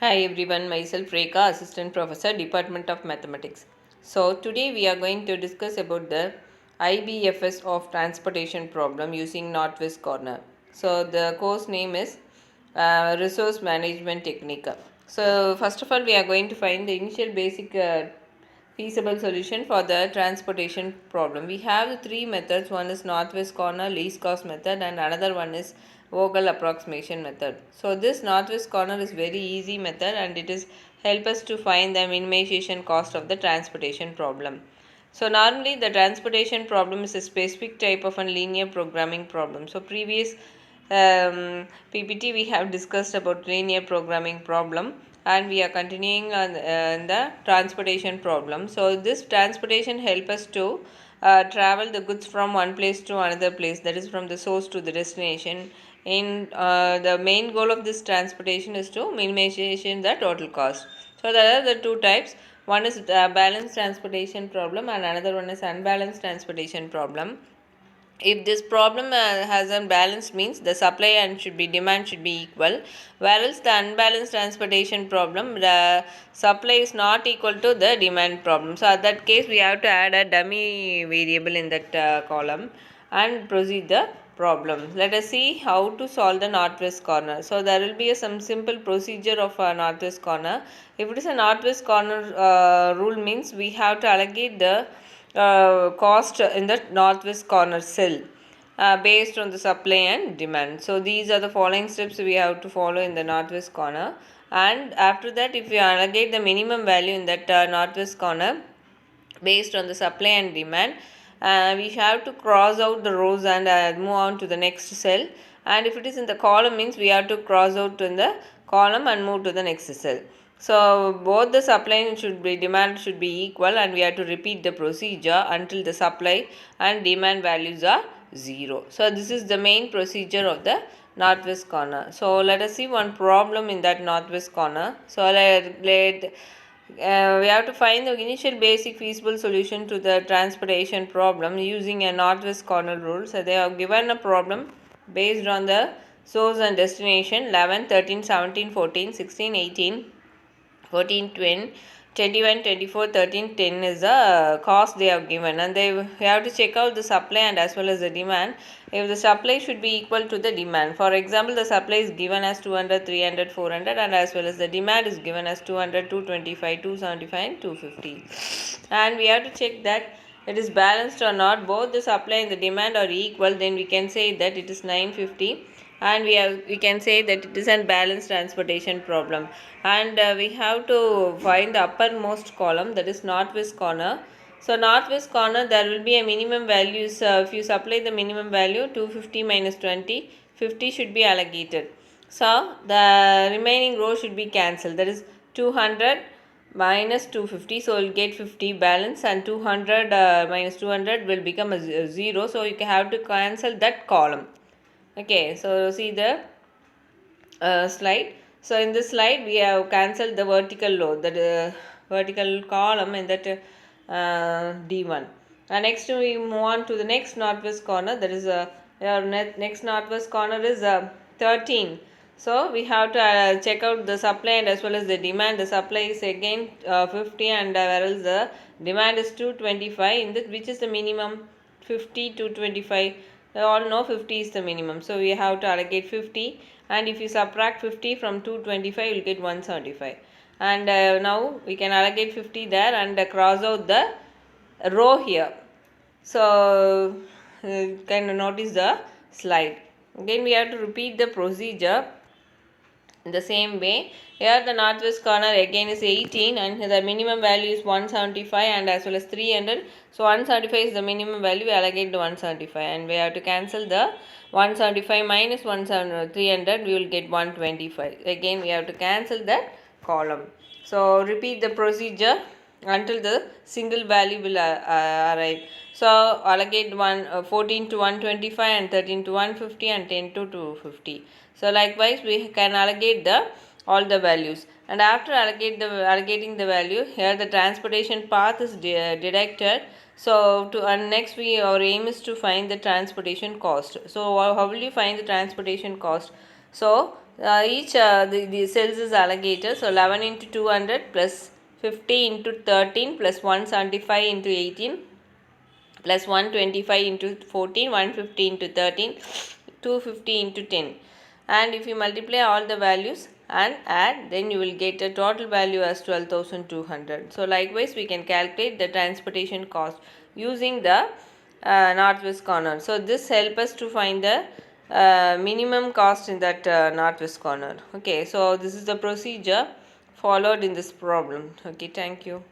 Hi everyone, myself Rekha, Assistant Professor, Department of Mathematics. So today we are going to discuss about the IBFS of transportation problem using Northwest Corner. So the course name is Resource Management Technique. So first of all we are going to find the initial basic feasible solution for the transportation problem. We have the three methods. One is northwest corner least cost method and another one is Vogel approximation method. So this northwest corner is very easy method and it is help us to find the minimization cost of the transportation problem. So normally the transportation problem is a specific type of a linear programming problem. So previous PPT we have discussed about linear programming problem and we are continuing on the transportation problem. So this transportation help us to travel the goods from one place to another place, that is from the source to the destination. In the main goal of this transportation is to minimization the total cost. So there are the two types. One is balanced transportation problem and another one is unbalanced transportation problem. If this problem has unbalanced means the supply and should be demand should be equal, whereas the unbalanced transportation problem the supply is not equal to the demand problem. So at that case we have to add a dummy variable in that column and proceed the problem. Let us see how to solve the northwest corner. So there will be some simple procedure of a northwest corner. If it is a northwest corner rule means we have to allocate the cost in the northwest corner cell based on the supply and demand. So these are the following steps we have to follow in the northwest corner, and after that if we allocate the minimum value in that northwest corner based on the supply and demand, we have to cross out the rows and move on to the next cell, and if it is in the column means we have to cross out in the column and move to the next cell. So both the supply and demand should be equal and we have to repeat the procedure until the supply and demand values are 0. So this is the main procedure of the northwest corner. So let us see one problem in that northwest corner. So we have to find the initial basic feasible solution to the transportation problem using a northwest corner rule. So they have given a problem based on the source and destination 11, 13, 17, 14, 16, 18, 14, 20, 21, 24, 13, 10 is the cost they have given, and they have to check out the supply and as well as the demand. If the supply should be equal to the demand, for example the supply is given as 200, 300, 400 and as well as the demand is given as 200, 225, 275 and 250, and we have to check that it is balanced or not. Both the supply and the demand are equal, then we can say that it is 950, and we can say that it is a balanced transportation problem. And we have to find the uppermost column, that is northwest corner. So northwest corner there will be a minimum values. If you supply the minimum value 250 minus 20, 50 should be allocated. So the remaining row should be cancelled, that is 200 minus 250, so we'll get 50 balance, and 200 minus 200 will become a 0, so you have to cancel that column. Okay, so see the slide. So in this slide we have cancelled the vertical load, the vertical column in that D1. And next we move on to the next northwest corner, that is our next northwest corner is 13. So we have to check out the supply and as well as the demand. The supply is again 50 and whereas the demand is 225, in this which is the minimum 50 to 25. We all know 50 is the minimum, so we have to allocate 50, and if you subtract 50 from 225 you will get 175, and now we can allocate 50 there and cross out the row here. So can notice the slide. Again we have to repeat the procedure in the same way. Here the northwest corner again is 18 and the minimum value is 175 and as well as 300. So 175 is the minimum value, we allocate to 175 and we have to cancel the 175 minus 300, we will get 125. Again we have to cancel that column. So repeat the procedure until the single value will arrive. So allocate 14 to 125 and 13 to 150 and 10 to 250. So likewise we can allocate the all the values, and after allocating the value, here the transportation path is deducted. So and next our aim is to find the transportation cost. So how will you find the transportation cost? So The cells is allocated, so 11 into 200 plus 50 into 13 plus 175 into 18 plus 125 into 14, 150 into 13, 250 into 10. And if you multiply all the values and add, then you will get a total value as 12,200. So likewise we can calculate the transportation cost using the northwest corner. So this help us to find the minimum cost in that northwest corner. Okay, so this is the procedure followed in this problem. Okay, thank you.